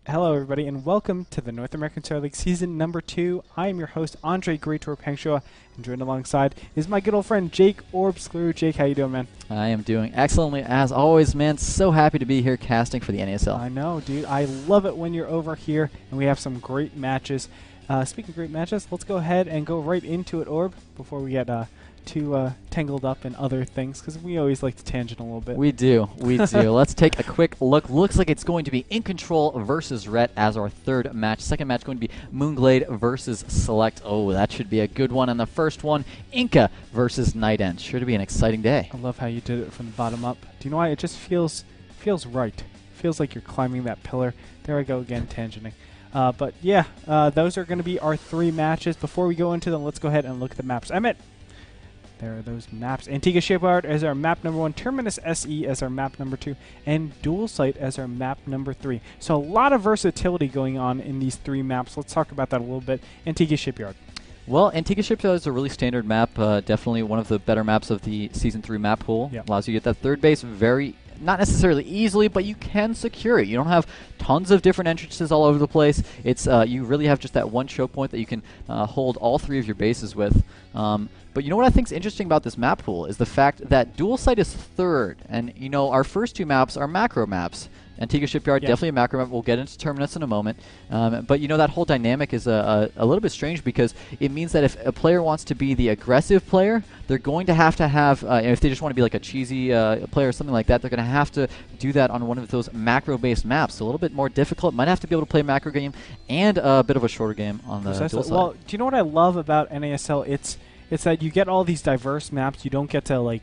Hello, everybody, and welcome to the North American Star League Season number 2. I am your host, Andre Greator Pengshaw, and joined alongside is my good old friend, Jake Orbscrew. Jake, how you doing, man? I am doing excellently, as always, man. So happy to be here casting for the NASL. I know, dude. I love it when you're over here, and we have some great matches. Speaking of great matches, let's go ahead and go right into it, Orb, before we get too tangled up in other things, because we always like to tangent a little bit. We do. Let's take a quick look. Looks like it's going to be In Control versus Rhett as our third match. Second match going to be Moonglade versus Select. Oh, that should be a good one. And the first one, Inca versus Night End. Sure to be an exciting day. I love how you did it from the bottom up. Do you know why? It just feels right. Feels like you're climbing that pillar. There I go again, tangenting. But yeah, those are going to be our three matches. Before we go into them, let's go ahead and look at the maps. There are those maps. Antiga Shipyard as our map number 1, Terminus SE as our map number 2, and Dual Site as our map number 3. So a lot of versatility going on in these three maps. Let's talk about that a little bit. Antiga Shipyard. Well, Antiga Shipyard is a really standard map. Definitely one of the better maps of the Season 3 map pool. Yep. Allows you to get that third base very, not necessarily easily, but you can secure it. You don't have tons of different entrances all over the place. It's you really have just that one choke point that you can hold all three of your bases with. But you know what I think is interesting about this map pool is the fact that Dual Site is third. And, you know, our first two maps are macro maps. Antiga Shipyard, definitely a macro map. We'll get into Terminus in a moment. But, you know, that whole dynamic is a little bit strange because it means that if a player wants to be the aggressive player, they're going to have, if they just want to be like a cheesy player or something like that, they're going to have to do that on one of those macro-based maps. So a little bit more difficult. Might have to be able to play a macro game and a bit of a shorter game on the Dual Site. Well, do you know what I love about NASL? It's that you get all these diverse maps. You don't get to,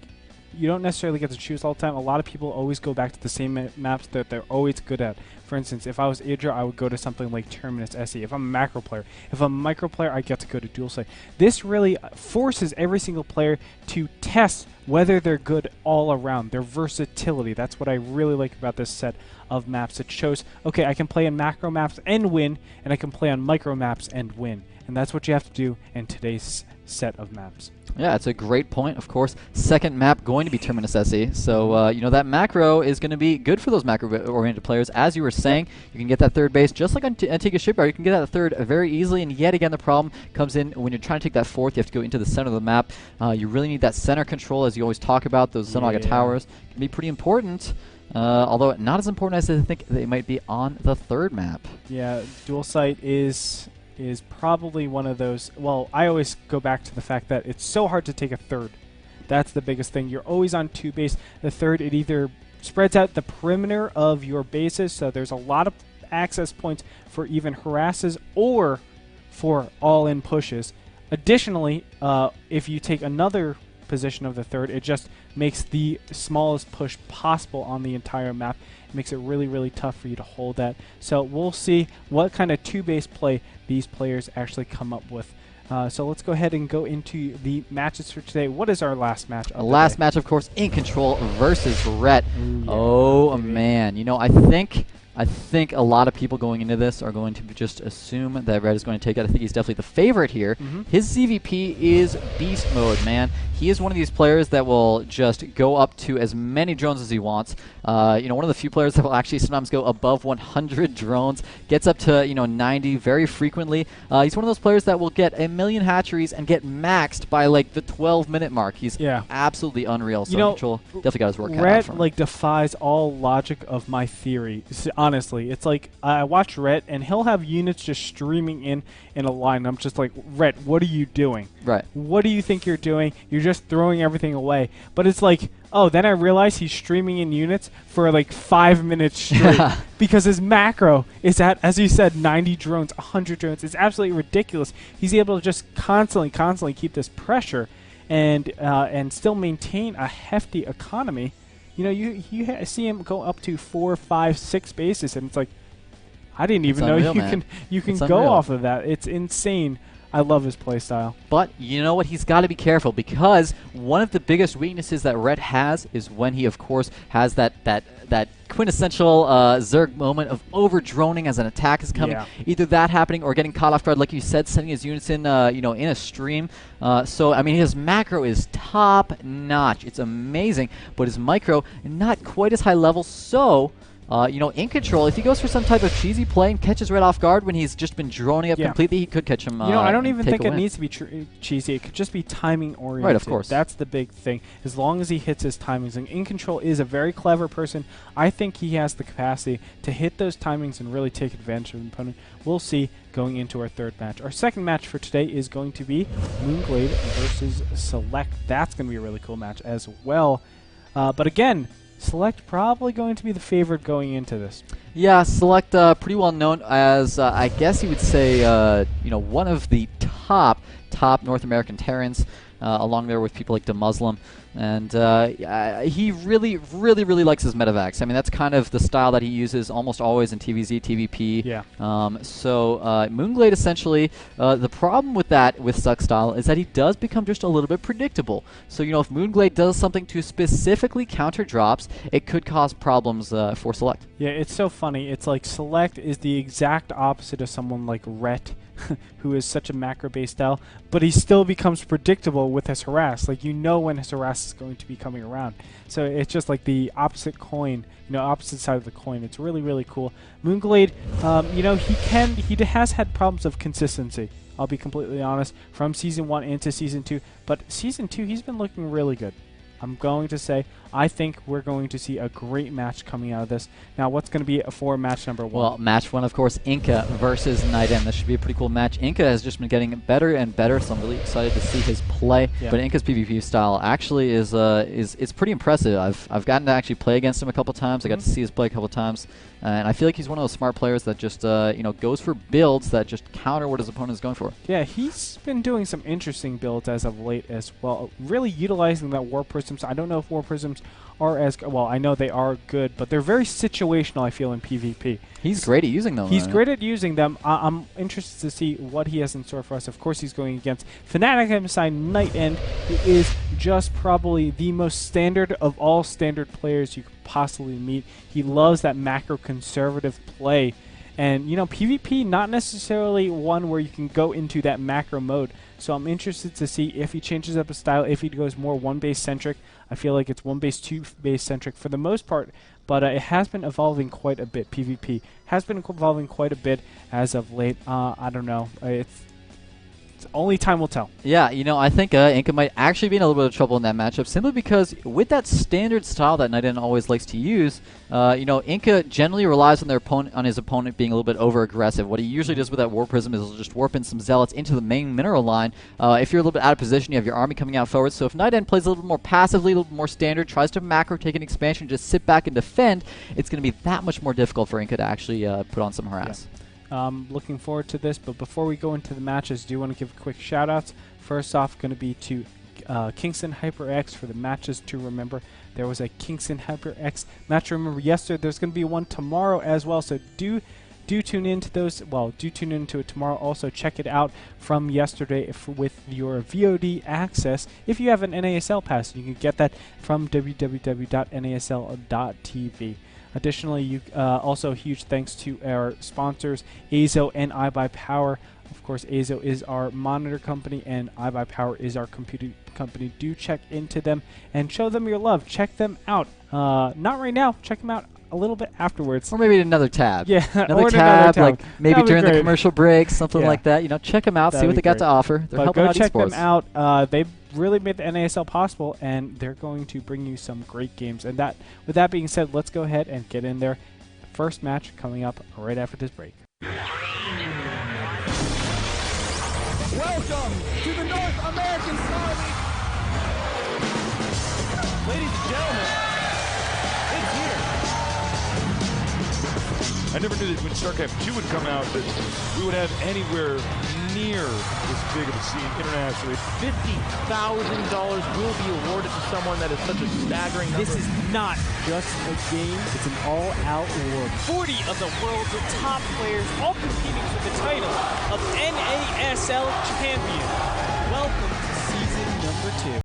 you don't necessarily get to choose all the time. A lot of people always go back to the same maps that they're always good at. For instance, if I was Idra, I would go to something like Terminus SE. If I'm a macro player, if I'm a micro player, I get to go to Dual Site. This really forces every single player to test whether they're good all around, their versatility. That's what I really like about this set of maps. It shows, okay, I can play in macro maps and win, and I can play on micro maps and win. And that's what you have to do in today's set of maps. Yeah, it's a great point. Of course, second map going to be Terminus SE. So, you know, that macro is going to be good for those macro-oriented players. As you were saying, you can get that third base just like on Antiga Shipyard. You can get that third very easily. And yet again, the problem comes in when you're trying to take that fourth. You have to go into the center of the map. You really need that center control, as you always talk about. Those Xenoga towers can be pretty important. Although not as important as I think they might be on the third map. Yeah, Dual Site is probably one of those. Well, I always go back to the fact that it's so hard to take a third. That's the biggest thing. You're always on two base. The third, it either spreads out the perimeter of your bases, so there's a lot of access points for even harasses or for all-in pushes. Additionally, if you take another position of the third, it just makes the smallest push possible on the entire map. It makes it really, really tough for you to hold that. So we'll see what kind of two-base play these players actually come up with. So let's go ahead and go into the matches for today. What is our last match? Last match, of course, In Control versus Rhett. Ooh, yeah, oh, man. You know, I think a lot of people going into this are going to just assume that Rhett is going to take it. I think he's definitely the favorite here. His CVP is Beast Mode, man. He is one of these players that will just go up to as many drones as he wants. You know, one of the few players that will actually sometimes go above 100 drones, gets up to, you know, 90 very frequently. He's one of those players that will get 1 million hatcheries and get maxed by, like, the 12-minute mark. He's absolutely unreal. So, Control definitely got his work cut out for him. Rhett, defies all logic of my theory. Honestly, it's like I watch Rhett, and he'll have units just streaming in a line. And I'm just like, Rhett, what are you doing? Right. What do you think you're doing? You're just throwing everything away. But it's like, oh, then I realize he's streaming in units for like 5 minutes straight because his macro is at, as you said, 90 drones, 100 drones. It's absolutely ridiculous. He's able to just constantly keep this pressure and still maintain a hefty economy. You know, you see him go up to 4, 5, 6 bases, and it's like, I didn't even know you can go off of that. It's insane. I love his playstyle. But you know what? He's got to be careful because one of the biggest weaknesses that Rhett has is when he, of course, has that quintessential Zerg moment of over-droning as an attack is coming. Yeah. Either that happening or getting caught off guard, like you said, sending his units in, in a stream. So, I mean, his macro is top-notch. It's amazing. But his micro, not quite as high level. So, In control, if he goes for some type of cheesy play and catches Red off guard when he's just been droning up completely, he could catch him. I don't even think it needs to be cheesy. It could just be timing oriented. Right, of course. That's the big thing. As long as he hits his timings. And In Control is a very clever person. I think he has the capacity to hit those timings and really take advantage of an opponent. We'll see going into our third match. Our second match for today is going to be Moonglade versus Select. That's going to be a really cool match as well. But again, Select probably going to be the favorite going into this. Yeah, Select pretty well known as, I guess you would say, one of the top North American Terrans, along there with people like the Muslim. And he really likes his medevacs. I mean, that's kind of the style that he uses almost always in TVZ, TVP. Yeah. Moonglade, essentially, the problem with Suck style is that he does become just a little bit predictable. So, if Moonglade does something to specifically counter drops, it could cause problems for Select. Yeah, it's so funny. It's like Select is the exact opposite of someone like Rhett, who is such a macro-based style, but he still becomes predictable with his harass. Like, when his harass is going to be coming around. So it's just like the opposite coin, opposite side of the coin. It's really cool. Moonglade, he has had problems of consistency. I'll be completely honest, from Season 1 into Season 2, but Season 2 he's been looking really good. I'm going to say I think we're going to see a great match coming out of this. Now, what's going to be for match number 1? Well, match 1, of course, Inca versus Niden. This should be a pretty cool match. Inca has just been getting better and better, so I'm really excited to see his play. Yeah. But Inca's PvP style actually is pretty impressive. I've gotten to actually play against him a couple times. I got to see his play a couple times, and I feel like he's one of those smart players that just goes for builds that just counter what his opponent is going for. Yeah, he's been doing some interesting builds as of late as well. Really utilizing that War Prisms. I don't know if War Prisms are as well. I know they are good, but they're very situational, I feel, in PvP. He's great at using them. He's great at using them. I'm interested to see what he has in store for us. Of course, he's going against Fnatic MSI Night End, who is just probably the most standard of all standard players you could possibly meet. He loves that macro conservative play. And, PvP, not necessarily one where you can go into that macro mode. So I'm interested to see if he changes up his style, if he goes more one-base centric. I feel like it's one-base, two-base centric for the most part, but it has been evolving quite a bit. PvP has been evolving quite a bit as of late. I don't know. It's only time will tell. Yeah, I think Inca might actually be in a little bit of trouble in that matchup, simply because with that standard style that Niden always likes to use, Inca generally relies on his opponent being a little bit over-aggressive. What he usually does with that War Prism is he'll just warp in some Zealots into the main mineral line. If you're a little bit out of position, you have your army coming out forward. So if Niden plays a little bit more passively, a little bit more standard, tries to macro take an expansion, just sit back and defend, it's going to be that much more difficult for Inca to actually put on some harass. Yeah. Looking forward to this, but before we go into the matches, do want to give quick shout-outs. First off, going to be to Kingston HyperX for the matches to remember. There was a Kingston HyperX match to remember yesterday. There's going to be one tomorrow as well, so do tune into those. Well, do tune into it tomorrow. Also, check it out from yesterday with your VOD access. If you have an NASL pass, you can get that from www.nasl.tv. Additionally, also huge thanks to our sponsors, Azo and iBuyPower. Of course, Azo is our monitor company, and iBuyPower is our computer company. Do check into them and show them your love. Check them out. Not right now. Check them out a little bit afterwards. Or maybe another tab. Yeah, another tab, like maybe during the commercial breaks, something like that. Check them out, see what they got to offer. They're helping out esports. Go check them out. They've really made the NASL possible, and they're going to bring you some great games. And with that being said, let's go ahead and get in there. First match coming up right after this break. Welcome to the North American Star League. Ladies and gentlemen, it's here. I never knew that when Starcraft 2 would come out that we would have anywhere near this big of a scene internationally. $50,000 will be awarded to someone that is such a staggering number. This is not just a game, it's an all-out award. 40 of the world's top players all competing for the title of NASL champion. Welcome to season number 2.